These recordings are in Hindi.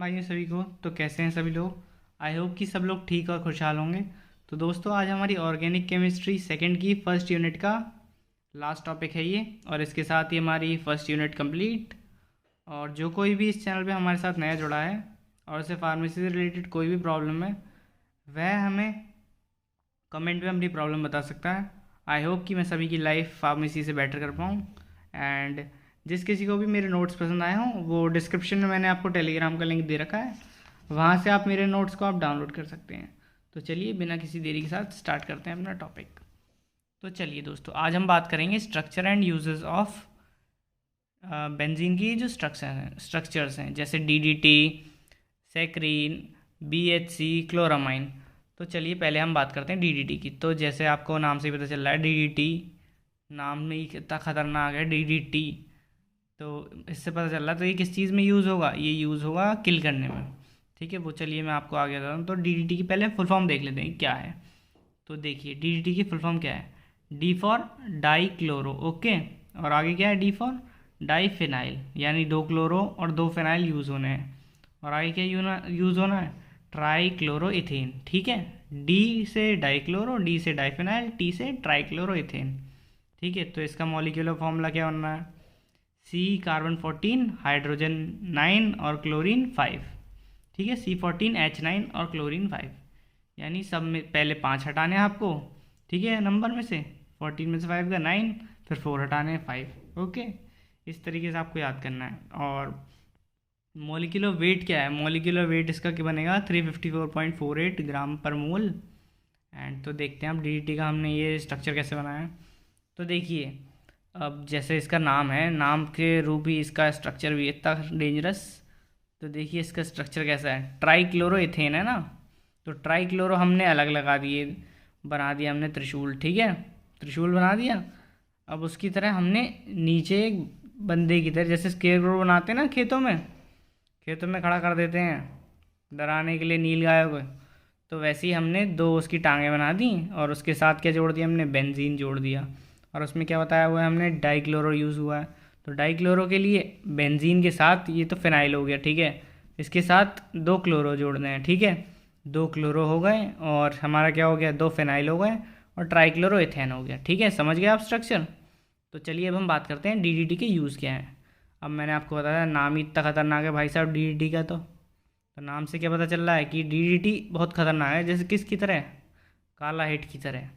भाइयों सभी को। तो कैसे हैं सभी लोग। आई होप कि सब लोग ठीक और खुशहाल होंगे। तो दोस्तों आज हमारी ऑर्गेनिक केमिस्ट्री सेकंड की फर्स्ट यूनिट का लास्ट टॉपिक है ये, और इसके साथ ही हमारी फर्स्ट यूनिट कंप्लीट। और जो कोई भी इस चैनल पे हमारे साथ नया जुड़ा है और उसे फार्मेसी से रिलेटेड कोई भी प्रॉब्लम है, वह हमें कमेंट में अपनी प्रॉब्लम बता सकता है। आई होप कि मैं सभी की लाइफ फार्मेसी से बेटर कर पाऊँ। एंड जिस किसी को भी मेरे नोट्स पसंद आए हों, वो डिस्क्रिप्शन में मैंने आपको टेलीग्राम का लिंक दे रखा है, वहाँ से आप मेरे नोट्स को आप डाउनलोड कर सकते हैं। तो चलिए बिना किसी देरी के साथ स्टार्ट करते हैं अपना टॉपिक। तो चलिए दोस्तों, आज हम बात करेंगे structure and uses of benzene की जो स्ट्रक्चर्स हैं, जैसे डीडीटी, सेक्रीन, बीएचसी, क्लोरामाइन। तो चलिए पहले हम बात करते हैं डीडीटी की। तो जैसे आपको नाम से ही पता चल रहा है, डीडीटी नाम में ही कितना खतरनाक है डीडीटी। तो इससे पता चल रहा है तो ये किस चीज़ में यूज़ होगा, ये यूज़ होगा किल करने में। ठीक है, वो चलिए मैं आपको आगे बताता हूँ। तो डीडीटी की पहले फुल फॉर्म देख लेते हैं क्या है। तो देखिए डीडीटी की फुल फॉर्म क्या है। D for die chloro, okay. और आगे क्या है, डी फॉर डाई फिनाइल, यानी 2 क्लोरो और 2 फिनाइल यूज़ होने हैं। और आगे क्या यूज़ होना है, ट्राई क्लोरो इथेन। ठीक है, डी से डाई क्लोरो, डी से डाई फिनाइल, टी से ट्राई क्लोरो इथेन। ठीक है, तो इसका मॉलिक्यूलर फॉर्मूला क्या बनना है, सी कार्बन 14, हाइड्रोजन 9 और क्लोरीन 5। ठीक है, C14H9 और क्लोरीन 5, यानी सब में पहले 5 हटाने हैं आपको। ठीक है, नंबर में से 14 में से 5 का 9, फिर 4 हटाने हैं 5। ओके, इस तरीके से आपको याद करना है। और मॉलिक्यूलर वेट क्या है, मॉलिक्यूलर वेट इसका क्या बनेगा, 354.48 ग्राम पर मोल। एंड तो देखते हैं अब डीडीटी का हमने ये स्ट्रक्चर कैसे बनाया है। तो देखिए, अब जैसे इसका नाम है, नाम के रूप ही इसका स्ट्रक्चर भी इतना डेंजरस। तो देखिए इसका स्ट्रक्चर कैसा है, ट्राई क्लोरो इथेन है ना। तो ट्राई क्लोरो हमने अलग लगा दिए, बना दिया हमने त्रिशूल। ठीक है, त्रिशूल बना दिया। अब उसकी तरह हमने नीचे एक बंदे की तरह, जैसे स्केयरक्रो बनाते हैं ना खेतों में खड़ा कर देते हैं डराने के लिए नील गाय को। तो वैसे ही हमने 2 उसकी टांगें बना दी, और उसके साथ क्या जोड़ दिया हमने, बेंजीन जोड़ दिया। और उसमें क्या बताया हुआ है हमने, डाईक्लोरो यूज़ हुआ है। तो डाईक्लोरो के लिए बेंजीन के साथ, ये तो फिनाइल हो गया, ठीक है, इसके साथ 2 क्लोरो जोड़ने हैं। ठीक है, 2 क्लोरो हो गए और हमारा क्या हो गया, 2 फिनाइल हो गए और ट्राईक्लोरो इथेन हो गया। ठीक है, समझ गए आप स्ट्रक्चर। तो चलिए अब हम बात करते हैं डीडीटी के यूज़ क्या है। अब मैंने आपको बताया नाम ही इतना खतरनाक है भाई साहब डीडीटी का। तो नाम से क्या पता चल रहा है कि डीडीटी बहुत खतरनाक है, जैसे किसकी तरह, काला हिट की तरह।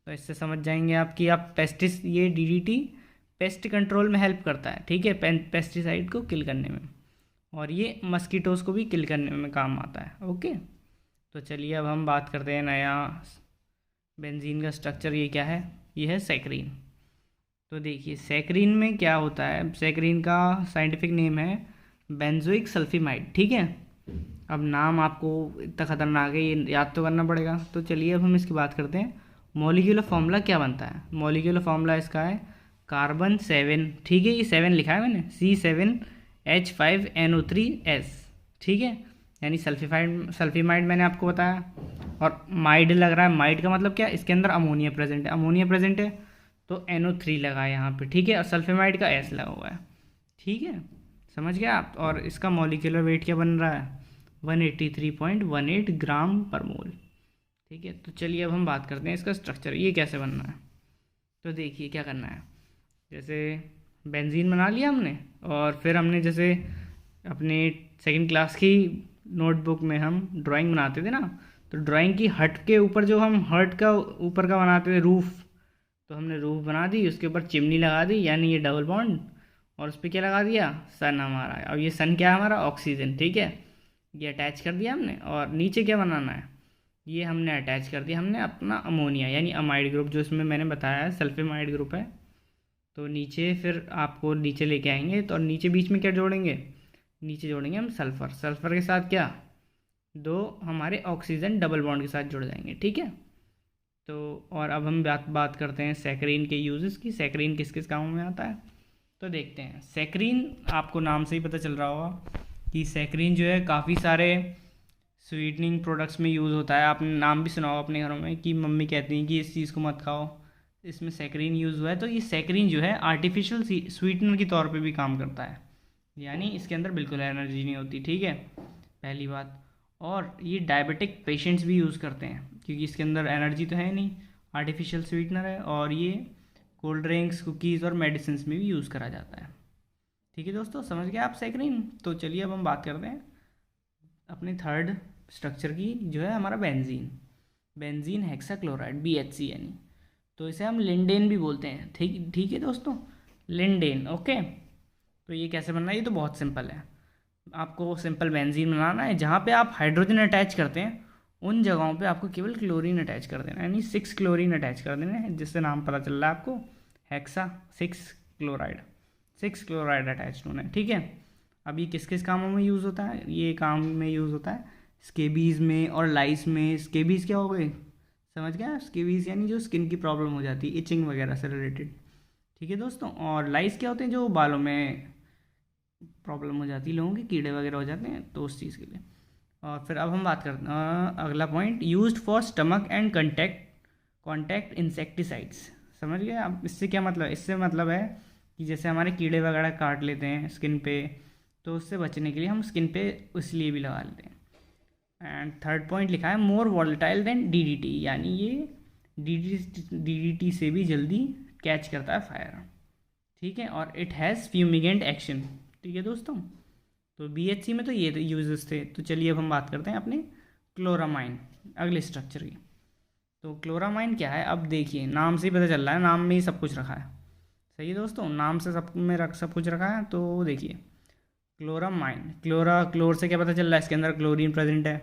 तो इससे समझ जाएंगे आप कि आप ये डीडीटी पेस्ट कंट्रोल में हेल्प करता है। ठीक है, पेस्टिसाइड को किल करने में, और ये मस्कीटोज़ को भी किल करने में काम आता है। ओके, तो चलिए अब हम बात करते हैं नया बेंजीन का स्ट्रक्चर। ये क्या है, ये है सैकरीन। तो देखिए सैकरीन में क्या होता है, सैकरीन का साइंटिफिक नेम है बेंजोइक सल्फीमाइड। ठीक है, अब नाम आपको इतना खतरनाक है, ये याद तो करना पड़ेगा। तो चलिए अब हम इसकी बात करते हैं। मॉलिक्यूलर फॉर्मूला क्या बनता है, मॉलिक्यूलर फॉर्मूला इसका है कार्बन 7। ठीक है, ये 7 लिखा है मैंने, C7H5NO3S। ठीक है, यानी सल्फीमाइड मैंने आपको बताया। और माइड लग रहा है, माइड का मतलब क्या, इसके अंदर अमोनिया प्रेजेंट है, अमोनिया प्रेजेंट है तो NO3 लगा है यहाँ पे। ठीक है, और सल्फेमाइड का S लगा हुआ है। ठीक है, समझ गया आप। और इसका मॉलिक्यूलर वेट क्या बन रहा है, 183.18 ग्राम पर मोल। ठीक है, तो चलिए अब हम बात करते हैं इसका स्ट्रक्चर, ये कैसे बनना है। तो देखिए क्या करना है, जैसे बेंजीन बना लिया हमने, और फिर हमने जैसे अपने सेकंड क्लास की नोटबुक में हम ड्राइंग बनाते थे ना, तो ड्राइंग की हट के ऊपर जो हम हट का ऊपर का बनाते थे रूफ़, तो हमने रूफ़ बना दी, उसके ऊपर चिमनी लगा दी, यानी ये डबल बॉन्ड, और उस पर क्या लगा दिया, सन हमारा। और ये सन क्या है हमारा, ऑक्सीजन। ठीक है, ये अटैच कर दिया हमने। और नीचे क्या बनाना है, ये हमने अटैच कर दिया हमने अपना अमोनिया, यानी अमाइड ग्रुप, जो इसमें मैंने बताया है सल्फेमाइड ग्रुप है। तो नीचे फिर आपको नीचे लेके आएंगे, तो नीचे बीच में क्या जोड़ेंगे, नीचे जोड़ेंगे हम सल्फ़र। सल्फ़र के साथ क्या, 2 हमारे ऑक्सीजन डबल बॉन्ड के साथ जुड़ जाएंगे। ठीक है, तो और अब हम बात करते हैं सैकरीन के यूजेस की, सैकरीन किस किस कामों में आता है। तो देखते हैं सैकरीन, आपको नाम से ही पता चल रहा होगा कि सैकरीन जो है काफ़ी सारे स्वीटनिंग प्रोडक्ट्स में यूज़ होता है। आपने नाम भी सुना होगा अपने घरों में कि मम्मी कहती हैं कि इस चीज़ को मत खाओ, इसमें सैकरीन यूज़ हुआ है। तो ये सैकरीन जो है आर्टिफिशियल स्वीटनर के तौर पे भी काम करता है, यानी इसके अंदर बिल्कुल एनर्जी नहीं होती। ठीक है, पहली बात। और ये डायबिटिक पेशेंट्स भी यूज़ करते हैं क्योंकि इसके अंदर एनर्जी तो है नहीं, आर्टिफिशियल स्वीटनर है, और ये कोल्ड ड्रिंक्स, कुकीज़ और मेडिसिन में भी यूज़ करा जाता है। ठीक है दोस्तों, समझ गए आप सैकरीन। तो चलिए अब हम बात करते हैं अपने थर्ड स्ट्रक्चर की, जो है हमारा बेंजीन। बेंजीन हेक्साक्लोराइड, BHC यानी, तो इसे हम लिंडेन भी बोलते हैं। ठीक ठीक है दोस्तों, लिंडेन। ओके, तो ये कैसे बनना है, ये तो बहुत सिंपल है। आपको सिंपल बेंजीन बनाना है, जहाँ पे आप हाइड्रोजन अटैच करते हैं उन जगहों पे आपको केवल क्लोरीन अटैच कर देना है, यानी 6 क्लोरीन अटैच कर देना है, जिससे नाम पता चल रहा है आपको हेक्सा 6 क्लोराइड अटैच होना है। ठीक है, अब ये किस किस कामों में यूज़ होता है, ये काम में यूज़ होता है स्केबीज़ में और लाइस में। स्केबीज़ क्या हो गए, समझ गया, स्केबीज़ यानी जो स्किन की प्रॉब्लम हो जाती है, इचिंग वगैरह से रिलेटेड। ठीक है दोस्तों, और लाइस क्या होते हैं, जो बालों में प्रॉब्लम हो जाती है लोगों के, कीड़े वगैरह हो जाते हैं, तो उस चीज़ के लिए। और फिर अब हम बात करते हैं अगला point, used for stomach and contact insecticides. समझ गए आप, इससे क्या मतलब है, इससे मतलब है कि जैसे हमारे कीड़े वगैरह काट लेते हैं स्किन पे, तो उससे बचने के लिए हम स्किन पे इसलिए भी लगा लेते हैं। एंड थर्ड पॉइंट लिखा है मोर वॉलेटाइल देन DDT, यानी ये DDT से भी जल्दी कैच करता है फायर। ठीक है, और इट हैज़ फ्यूमिगेंट एक्शन। ठीक है दोस्तों, तो BHC में तो ये यूजेस थे। तो चलिए अब हम बात करते हैं अपने क्लोरामाइन, अगले स्ट्रक्चर की। तो क्लोरामाइन क्या है, अब देखिए नाम से ही पता चल रहा है, नाम में ही सब कुछ रखा है। सही है दोस्तों, नाम से सब कुछ रखा है। तो देखिए क्लोरामाइन, क्लोर से क्या पता चल रहा है, इसके अंदर क्लोरीन प्रेजेंट है,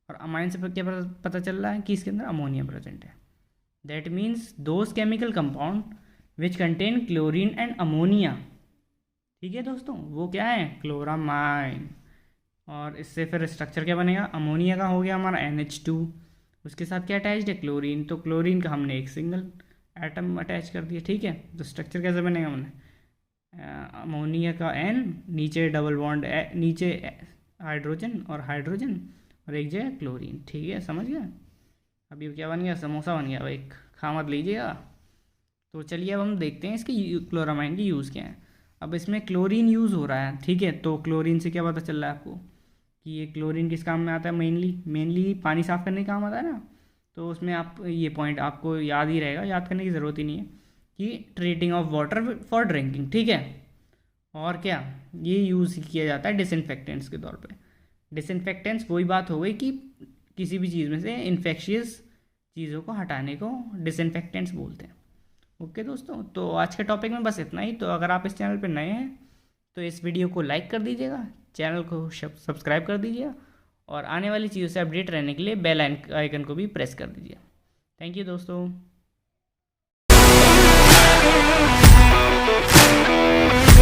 और अमाइन से क्या पता चल रहा है कि इसके अंदर अमोनिया प्रेजेंट है। That means those chemical compound which contain chlorine and ammonia. ठीक है दोस्तों, वो क्या है, क्लोरामाइन। और इससे फिर स्ट्रक्चर क्या बनेगा, अमोनिया का हो गया हमारा NH2, उसके साथ क्या अटैच्ड है, क्लोरीन। तो क्लोरीन का हमने एक सिंगल एटम अटैच कर दिया। ठीक है, तो स्ट्रक्चर कैसे बनेगा, हमने अमोनिया का N, नीचे डबल बॉन्ड, नीचे हाइड्रोजन और हाइड्रोजन, और एक जगह क्लोरीन। ठीक है, समझ गया। अभी क्या बन गया, समोसा बन गया भाई, खा मत लीजिएगा। तो चलिए अब हम देखते हैं इसके क्लोरामाइन की यूज़ क्या है। अब इसमें क्लोरीन यूज़ हो रहा है। ठीक है, तो क्लोरीन से क्या पता चल रहा है आपको कि ये क्लोरीन किस काम में आता है, मेनली पानी साफ़ करने का काम आता है ना। तो उसमें आप ये पॉइंट आपको याद ही रहेगा, याद करने की ज़रूरत ही नहीं है, कि treating of water for drinking. ठीक है, और क्या, ये यूज़ किया जाता है डिसइंफेक्टेंट्स के तौर पे। डिसइंफेक्टेंट्स वही बात हो गई कि किसी भी चीज़ में से इन्फेक्शियस चीज़ों को हटाने को डिसइंफेक्टेंट्स बोलते हैं। ओके दोस्तों, तो आज के टॉपिक में बस इतना ही। तो अगर आप इस चैनल पर नए हैं तो इस वीडियो को लाइक कर दीजिएगा, चैनल को सब्सक्राइब कर दीजिएगा, और आने वाली चीज़ों से अपडेट रहने के लिए बेल आइकन को भी प्रेस कर दीजिए। थैंक यू दोस्तों।